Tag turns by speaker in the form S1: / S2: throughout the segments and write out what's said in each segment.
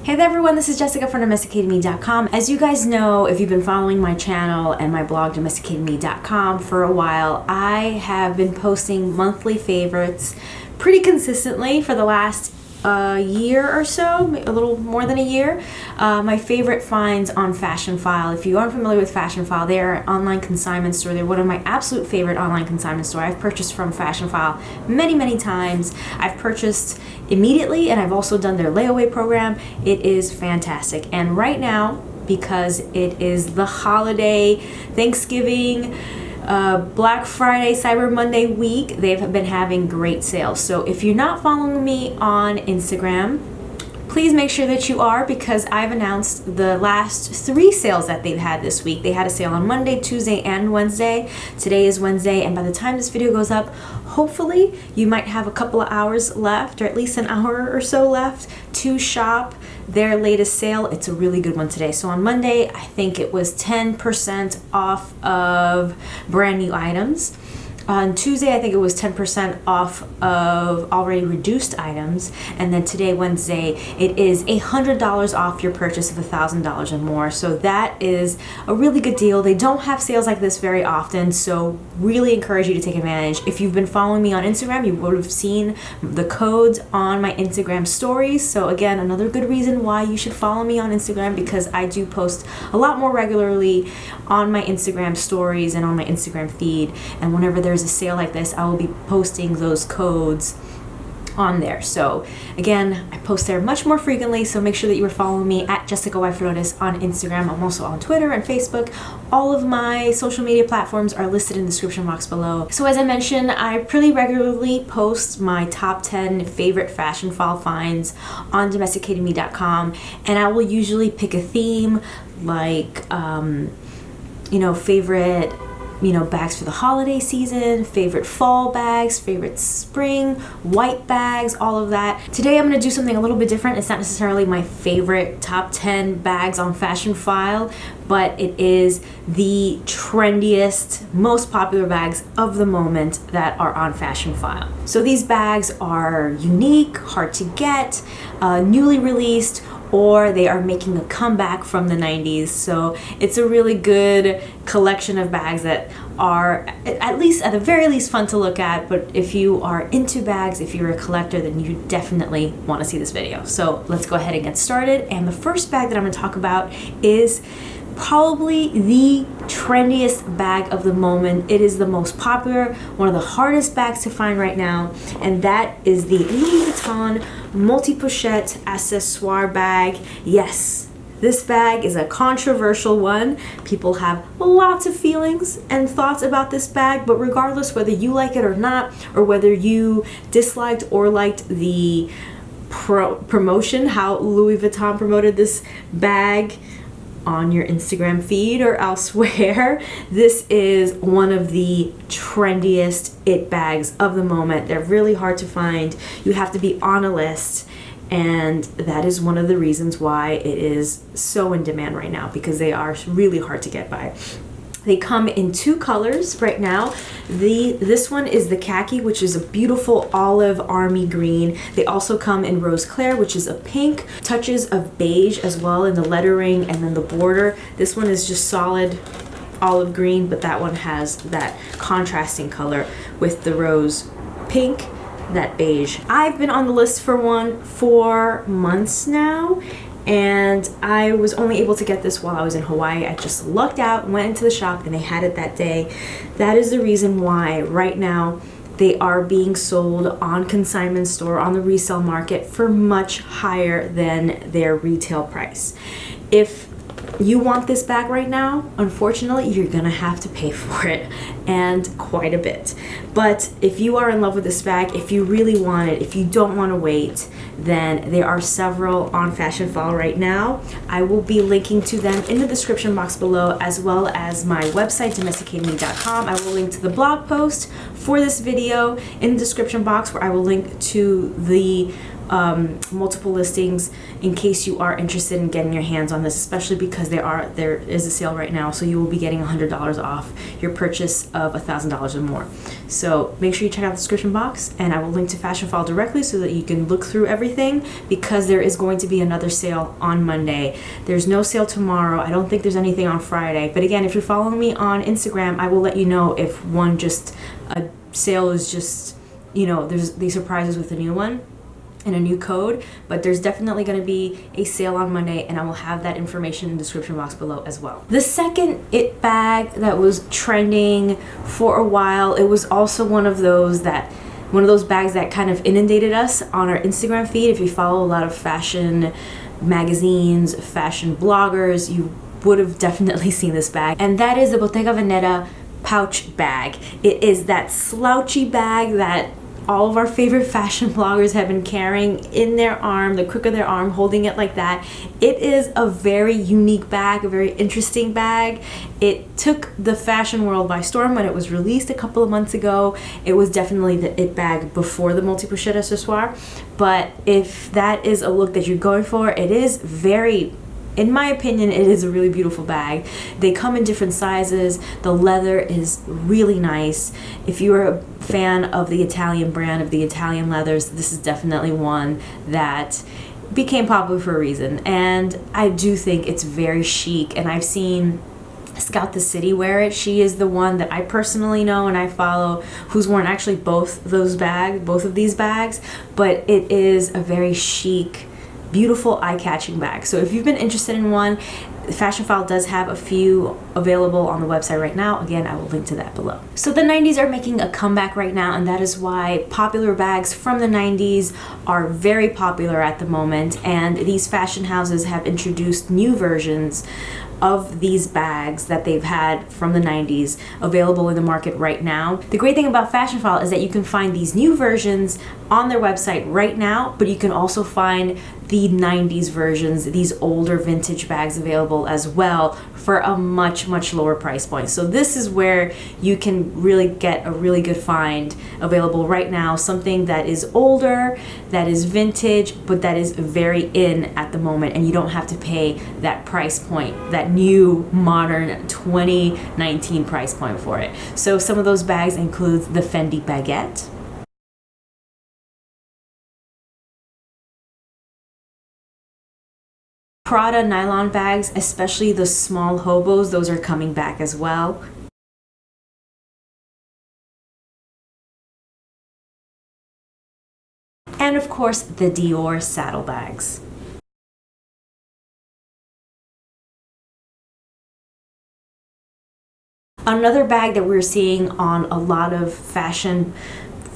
S1: Hey there everyone, this is Jessica from DomesticatedMe.com. As you guys know, if you've been following my channel and my blog DomesticatedMe.com for a while, I have been posting monthly favorites pretty consistently for the last year or so, a little more than a year. My favorite finds on Fashionphile. If you aren't familiar with Fashionphile, they are an online consignment store. They're one of my absolute favorite online consignment store. I've purchased from Fashionphile many times. I've purchased immediately and I've also done their layaway program. It is fantastic. And right now, because it is the holiday, Thanksgiving, Black Friday, Cyber Monday week, they've been having great sales. So if you're not following me on Instagram, please make sure that you are, because I've announced the last 3 sales that they've had this week. They had a sale on Monday, Tuesday, and Wednesday. Today is Wednesday, and by the time this video goes up, hopefully you might have a couple of hours left, or at least an hour or so left to shop their latest sale. It's a really good one today. So on Monday, I think it was 10% off of brand new items. On Tuesday, I think it was 10% off of already reduced items. And then today, Wednesday, it is $100 off your purchase of $1,000 or more. So that is a really good deal. They don't have sales like this very often, so really encourage you to take advantage. If you've been following me on Instagram, you would have seen the codes on my Instagram stories. So again, another good reason why you should follow me on Instagram, because I do post a lot more regularly on my Instagram stories and on my Instagram feed. And whenever there's a sale like this, I will be posting those codes on there. So again, I post there much more frequently, so make sure that you are following me at JESSICAYFLORES on Instagram. I'm also on Twitter and Facebook. All of my social media platforms are listed in the description box below. So as I mentioned, I pretty regularly post my top 10 favorite Fashionphile finds on DomesticatedMe.com, and I will usually pick a theme like favorite bags for the holiday season, favorite fall bags, favorite spring, white bags, all of that. Today I'm going to do something a little bit different. It's not necessarily my favorite top 10 bags on Fashionphile, but it is the trendiest, most popular bags of the moment that are on Fashionphile. So these bags are unique, hard to get, newly released, or they are making a comeback from the 90s. So it's a really good collection of bags that are at the very least fun to look at. But if you are into bags, if you're a collector, then you definitely want to see this video. So let's go ahead and get started. And the first bag that I'm going to talk about is probably the trendiest bag of the moment. It is the most popular, one of the hardest bags to find right now, and that is the Louis Vuitton multi-pochette accessoire bag. Yes, this bag is a controversial one. People have lots of feelings and thoughts about this bag, but regardless whether you like it or not, or whether you disliked or liked the promotion, how Louis Vuitton promoted this bag on your Instagram feed or elsewhere, this is one of the trendiest it bags of the moment. They're really hard to find. You have to be on a list, and that is one of the reasons why it is so in demand right now, because they are really hard to get by. They come in 2 colors right now. This one is the khaki, which is a beautiful olive army green. They also come in rose clair, which is a pink, touches of beige as well in the lettering and then the border. This one is just solid olive green, but that one has that contrasting color with the rose pink, that beige. I've been on the list for one for months now, and I was only able to get this while I was in Hawaii. I just lucked out, went into the shop, and they had it that day. That is the reason why right now they are being sold on consignment store, on the resale market, for much higher than their retail price. If you want this bag right now, unfortunately, you're gonna have to pay for it, and quite a bit. But if you are in love with this bag, if you really want it, if you don't want to wait, then there are several on Fashionphile right now. I will be linking to them in the description box below, as well as my website, domesticatedme.com. I will link to the blog post for this video in the description box, where I will link to the multiple listings in case you are interested in getting your hands on this, especially because there is a sale right now, so you will be getting $100 off your purchase of $1,000 or more. So make sure you check out the description box, and I will link to Fashionphile directly so that you can look through everything, because there is going to be another sale on Monday. There's no sale tomorrow. I don't think there's anything on Friday, but again, if you're following me on Instagram, I will let you know if a sale is just, there's these surprises with a new one and a new code, but there's definitely going to be a sale on Monday, and I will have that information in the description box below as well. The second it bag that was trending for a while, it was also one of those bags that kind of inundated us on our Instagram feed. If you follow a lot of fashion magazines, fashion bloggers, you would have definitely seen this bag, and that is the Bottega Veneta pouch bag. It is that slouchy bag that all of our favorite fashion bloggers have been carrying in their arm, the crook of their arm, holding it like that. It is a very unique bag, a very interesting bag. It took the fashion world by storm when it was released a couple of months ago. It was definitely the it bag before the multi-pochette accessoire. But if that is a look that you're going for, it is very, in my opinion, it is a really beautiful bag. They come in different sizes. The leather is really nice. If you're a fan of the Italian brand, of the Italian leathers, this is definitely one that became popular for a reason. And I do think it's very chic, and I've seen Scout the City wear it. She is the one that I personally know and I follow who's worn actually both of these bags, but it is a very chic, beautiful, eye-catching bag. So if you've been interested in one, Fashionphile does have a few available on the website right now. Again, I will link to that below. So the 90s are making a comeback right now, and that is why popular bags from the 90s are very popular at the moment, and these fashion houses have introduced new versions of these bags that they've had from the 90s available in the market right now. The great thing about Fashionphile is that you can find these new versions on their website right now, but you can also find the 90s versions, these older vintage bags available as well for a much lower price point. So this is where you can really get a really good find available right now, something that is older, that is vintage, but that is very in at the moment, and you don't have to pay that price point, that new modern 2019 price point for it. So some of those bags include the Fendi baguette, Prada nylon bags, especially the small hobos, those are coming back as well. And of course, the Dior saddlebags. Another bag that we're seeing on a lot of fashion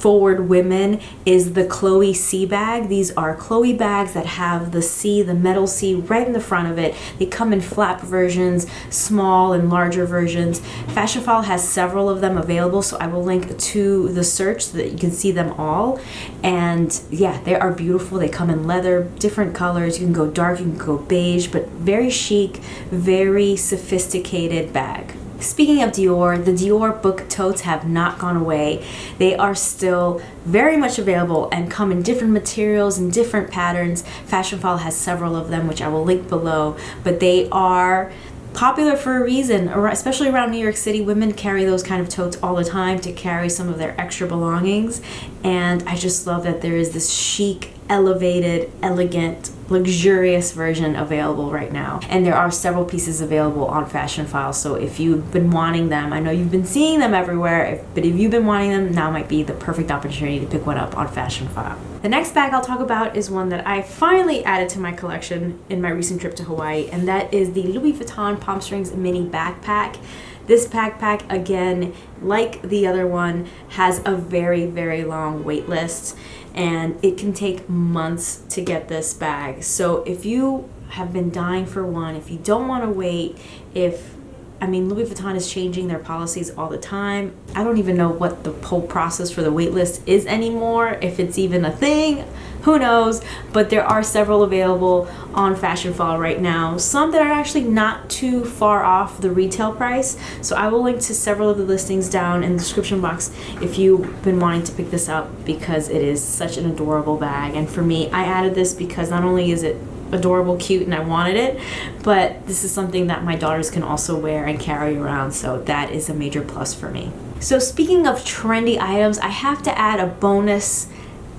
S1: forward women is the Chloe C bag. These are Chloe bags that have the C, the metal C, right in the front of it. They come in flap versions, small and larger versions. Fashionphile has several of them available, so I will link to the search so that you can see them all. And yeah, they are beautiful. They come in leather, different colors. You can go dark, you can go beige, but very chic, very sophisticated bag. Speaking of Dior, the Dior book totes have not gone away. They are still very much available and come in different materials and different patterns. Fashionphile has several of them, which I will link below, but they are popular for a reason, especially around New York City. Women carry those kind of totes all the time to carry some of their extra belongings, and I just love that there is this chic, elevated, elegant, luxurious version available right now. And there are several pieces available on Fashionphile, so if you've been wanting them, I know you've been seeing them everywhere, but if you've been wanting them, now might be the perfect opportunity to pick one up on Fashionphile. The next bag I'll talk about is one that I finally added to my collection in my recent trip to Hawaii, and that is the Louis Vuitton Palm Strings Mini Backpack. This backpack, again, like the other one, has a very long wait list, and it can take months to get this bag. So if you have been dying for one, if you don't want to wait, Louis Vuitton is changing their policies all the time. I don't even know what the whole process for the wait list is anymore, if it's even a thing. Who knows? But there are several available on Fashionphile right now. Some that are actually not too far off the retail price. So I will link to several of the listings down in the description box if you've been wanting to pick this up, because it is such an adorable bag. And for me, I added this because not only is it adorable, cute, and I wanted it, but this is something that my daughters can also wear and carry around, so that is a major plus for me. So speaking of trendy items, I have to add a bonus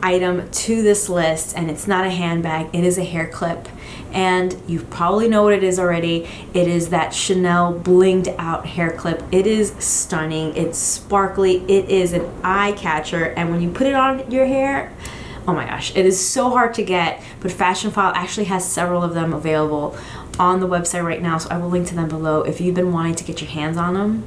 S1: item to this list, and it's not a handbag, it is a hair clip. And you probably know what it is already. It is that Chanel blinged out hair clip. It is stunning, it's sparkly, it is an eye catcher, and when you put it on your hair, oh my gosh, it is so hard to get, but Fashionphile actually has several of them available on the website right now, so I will link to them below. If you've been wanting to get your hands on them,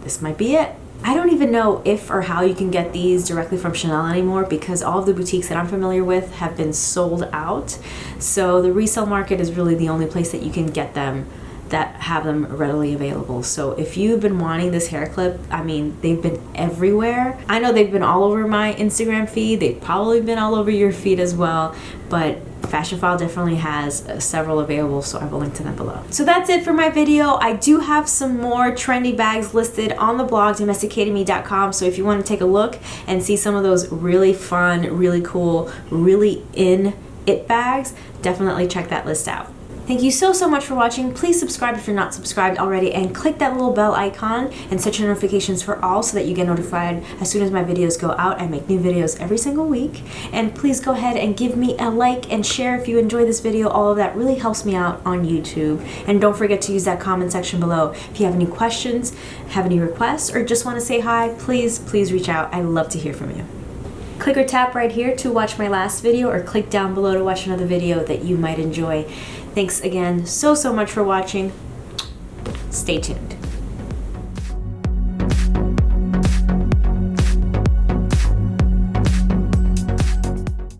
S1: this might be it. I don't even know if or how you can get these directly from Chanel anymore, because all of the boutiques that I'm familiar with have been sold out. So the resale market is really the only place that you can get them that have them readily available. So if you've been wanting this hair clip, I mean, they've been everywhere. I know they've been all over my Instagram feed. They've probably been all over your feed as well, but Fashionphile definitely has several available, so I will link to them below. So that's it for my video. I do have some more trendy bags listed on the blog, domesticatedme.com, so if you want to take a look and see some of those really fun, really cool, really in it bags, definitely check that list out. Thank you so much for watching. Please subscribe if you're not subscribed already, and click that little bell icon and set your notifications for all so that you get notified as soon as my videos go out. I make new videos every single week. And please go ahead and give me a like and share if you enjoy this video. All of that really helps me out on YouTube. And don't forget to use that comment section below. If you have any questions, have any requests, or just want to say hi, please reach out. I love to hear from you. Click or tap right here to watch my last video, or click down below to watch another video that you might enjoy. Thanks again so much for watching. Stay tuned.